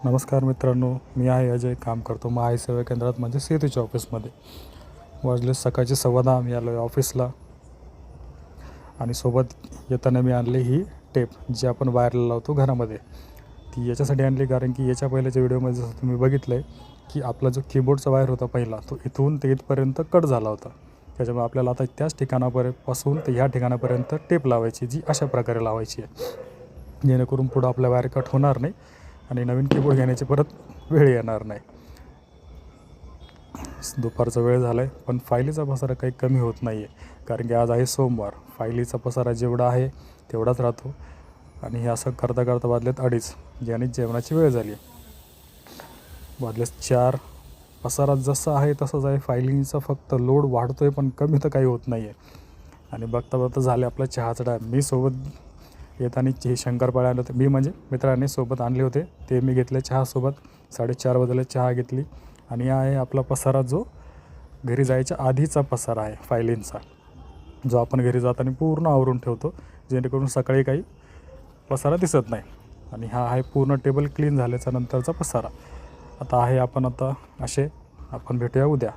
नमस्कार मित्रांनो, मी आहे अजय. काम करतो महाई सेवा केंद्रात म्हणजे सेतूच्या ऑफिसमध्ये. वाजले सकाळचे 10:15. आम्ही आलो आहे ऑफिसला आणि सोबत येताना मी आणली ही टेप जी आपण वायरला लावतो घरामध्ये. ती याच्यासाठी आणली कारण की याच्या पहिल्याच्या व्हिडिओमध्ये जसं तुम्ही बघितलं आहे की आपला जो कीबोर्डचा वायर होता पहिला, तो इथून ते इथपर्यंत कट झाला होता. त्याच्यामुळे आपल्याला आता त्याच ठिकाणापासून ते ह्या ठिकाणापर्यंत टेप लावायची, जी अशा प्रकारे लावायची आहे, जेणेकरून पुढं आपला वायर कट होणार नाही आणि नवीन कीबोर्ड घेण्याची परत वेळ येणार नाही. दुपारचा वेळ झाला आहे, पण फायलीचा पसारा काही कमी होत नाही आहे. कारण की आज आहे सोमवार. फायलीचा पसारा जेवढा आहे तेवढाच राहतो. आणि हे असं करता करता वाजलेत 2:30, ज्याने जेवणाची वेळ झाली. वाजलेत 4. पसारा जसा आहे तसाच आहे. फायलिंगचा फक्त लोड वाढतो आहे, पण कमी तर काही होत नाही आहे. आणि बघता बघता झाले आपला चहाचा टाईम. मी सोबत येताना हे शंकरपाळे आणले होते, मी म्हणजे मित्रांनी सोबत आणले होते, ते मी घेतले चहासोबत. 4:30 वाजले, चहा घेतली. आणि हा आहे आपला पसारा, जो घरी जायच्या आधीचा पसारा आहे फायलिंगचा, जो आपण घरी जाताना पूर्ण आवरून ठेवतो, जेणेकरून सकाळी काही पसारा दिसत नाही. आणि हा आहे पूर्ण टेबल क्लीन झाल्याच्या नंतरचा पसारा. आता भेटूया उद्या.